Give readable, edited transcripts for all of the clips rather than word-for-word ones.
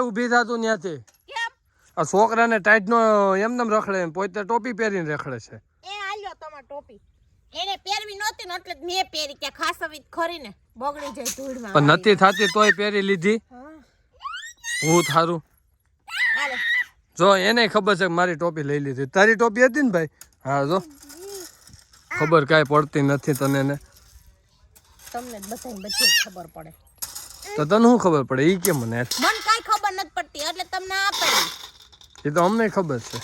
ઊભી થાતું ત્યાંથી કેમ આ છોકરાને ટાઈટ નો એમનેમ રખડે પોતે ટોપી પહેરીને રખડે છે એ આલ્યો તમાર ટોપી એને પહેરવી નહોતી ને એટલે મેં પહેરી કે ખાસવી ખરીને બગડી જાય ધૂળમાં પણ નથી થાતી તોય પહેરી લીધી હું થારું હાલે જો એને ખબર છે કે મારી ટોપી લઈ લીધી તારી ટોપી હતી ને ભાઈ હા જો ખબર કાંઈ પડતી નથી તને ને તમને બધાને બધી ખબર પડે તો તને શું ખબર પડે ઈ કે મને મન કાઈ ખબર નથી પડતી એટલે તમને આપેલી એ તો અમને ખબર છે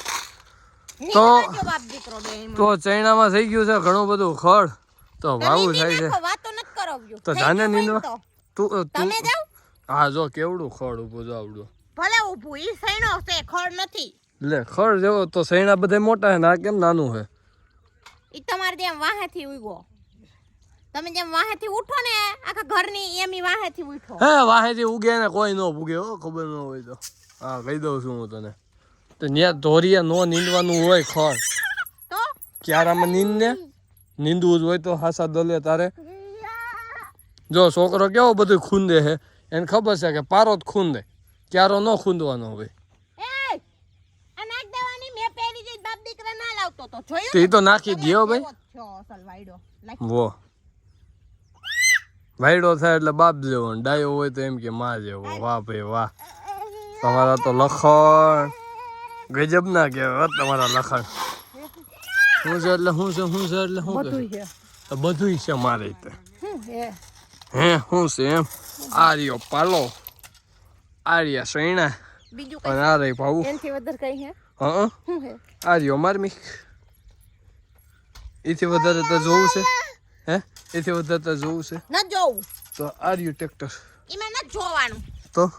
તો બાપ દીકરો બે તો ચૈણામાં થઈ ગયું છે ઘણું બધું ખડ તો વાવું થાય છે વાતો નથી કરાવ્યું તો જાને નીંદવા તું તમે જાવ હા જો કેવડું ખડ ઊભું જો આવડું ભલે ઊભું ઈ સૈણો છે ખડ નથી લે ખડ જેવો તો સૈણા બધા મોટા છે ને આ કેમ નાનું છે ઈ તમારે જેમ વાહેથી ઉગો તમે જેમ વાહેથી ઉઠો ને આખા ઘરની એમ ઈ વાહેથી ઉઠો હે વાહેથી ઉગે ને કોઈ નો ઉગે હો ખબર ન હોય તો હા કહી દઉં છું હું તને તો ન્યા ધોરિયા નો નીંદવાનું હોય ખડ તો ક્યારામાં નીંદવું જ હોય તો હાસા દલે તારે જો છોકરો કેવો બધું ખૂંદે છે એને ખબર છે કે પારો જ ખૂંદે ક્યારો ન ખૂંદવાનો હોય એ આ નાખ દેવાની મે પહેરી જઈ બાપ દીકરા ના લાવતો તો જોયું તે તો નાખી દ્યો ભાઈ અસલ વાયડો વો વાયડો થાય એટલે બાપ જેવો ડાયો હોય તો એમ કે માં જેવો વાહ ભાઈ વાહ તમારા તો લખણ ગજબ ના કહેવાય તમારા લખણ શું છે એટલે શું છે શું છે એટલે શું બધું છે બધું છે મારે રીતે હે હે શું છે એમ આ રહ્યો પાલો આ રહ્યા સૈણા બીજું અને આ રહી ભાવું એનથી વધારે કઈ હે હા શું હે આ રહ્યો માર્મિક એથી વધારે તો જોવું છે હે એથી વધારે તો જોવું છે ન જોવું તો આ રહ્યું ટ્રેક્ટર એમાં ન જોવાનું તો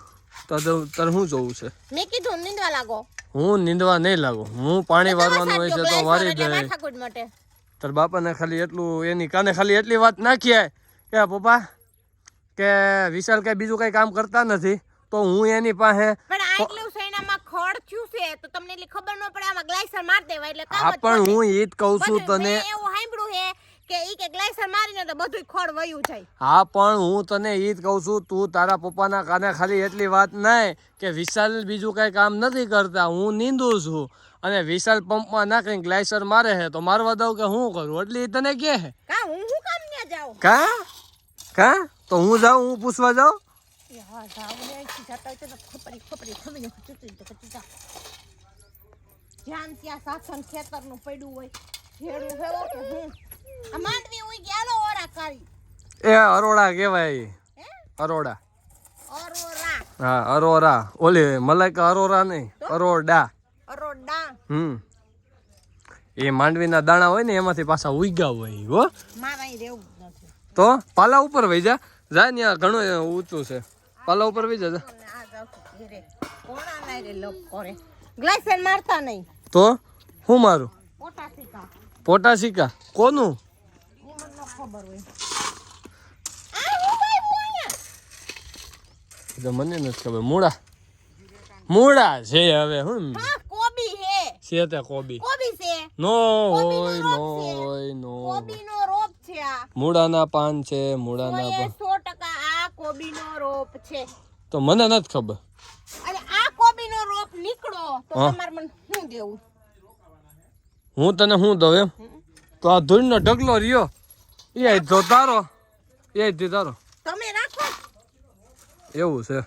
તારે શું જોવું છે મેં કીધું નીંદવા લાગો હું નીંદવા નહીં લાગુ હું પાણી વારવાનું હોય છે તો વારી દે માથાકૂટ માટે તાર બાપાને ખાલી એટલું એની કાને ખાલી એટલી વાત નાખીએ કે પપ્પા કે વિશાલ કઈ બીજું કઈ કામ કરતા નથી તો હું એની પાસે પણ આટલું સૈનામાં ખડ થયું છે તો તમને એટલી ખબર ન પડે આમાં ગ્લાયસર માર દેવાય એટલે કામ હા પણ હું ઈ જ કહું છું તને એવું સાંભળ્યું છે કે ઈ કે ગ્લાયસર મારીને તો બધું ખડ વયું જાય હા પણ હું તને ઈ જ કહું છું તું તારા પપ્પાના કાને ખાલી એટલી વાત નહીં કે વિશાલ બીજું કઈ કામ નથી કરતા હું નીંદું છું અને વિશાલ પંપમાં નાખીને ગ્લાયસર મારે છે તો મારવા દઉં કે હું કરું એટલે ઈ તને કે છે કા હું કામ ન્યા જાઉં કા તો હું જાઉં હું પૂછવા જાઉં હા જાવ ને અહીંથી જતા હોય તો ખપરી ખમીને ખચી જા જ્યાં ત્યાં સાસન ખેતરનું પડ્યું હોય ઝેડું હેવો કે હું આ માંડવી ઉઈ ગયાલો ઓરા કરી એ અરોડા કહેવાય હે અરોડા અરોરા હા અરોરા ઓલી મલાઈકા અરોરા નહીં અરોડા અરોડા એ માંડવીના દાણા હોય ને એમાંથી પાછા ઉગ્યા હોય હો મારા અહીં રહેવું જ નથી તો પાલા ઉપર વહી જા ત્યાં ઘણું ઊંચું છે પાલા ઉપર વહી જા આ જાવ ઘરે કોણા નાઈ રે લોક કરે ગ્લાયસર મારતા નહીં તો હું મારું પોટાસિકા પોટાસિકા કોનું ઈ મને ન ખબર હોય આ હું ભાઈ મોયા તો મને નથી ખબર મૂળા છે હવે હું હા કોબી હે છે તે કોબી છે નો હોય કોબીનો રોપ છે આ મૂળાના પાન છે મૂળાના 100% આ કોબીનો રોપ છે તો મને નથી ખબર અને આ કોબીનો રોપ નીકળો તો તમારે મને શું દેવું હું તને શું દઉં એમ તો આ ધૂળનો ઢગલો રહ્યો એ તો તારો તારો તમે રાખો એવું છે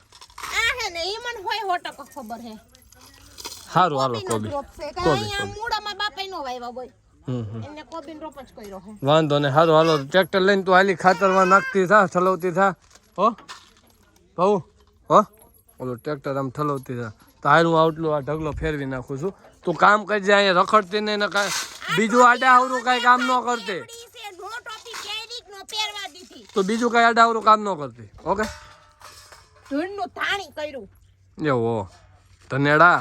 આ હે ને ઈ મને હોય 100% ખબર હે સારું હાલો કોબી રોપ છે કે અહીંયા મૂળામાં બાપાઈ નો વાવ્યા બોય એને કોબીનો રોપ જ કર્યો હે વાંધો ને સારું હાલો ટ્રેક્ટર લઈને તું હાલી ખાતરમાં નાખતી થા ઠલવતી થા હો ભાऊ હો ઓલું ટ્રેક્ટર આમ ઠલવતી થા તો હાલ હું આટલું આ ઢગલો ફેરવી નાખું છું તું કામ કરજે અહીંયા રખડતી ને બીજું આડા આવરું કઈ કામ ન કરતી તો બીજું કઈ આડા આવરું કામ ન કરતી ઓકે ધૂળનું ધાણી કર્યું એવો ધનેડા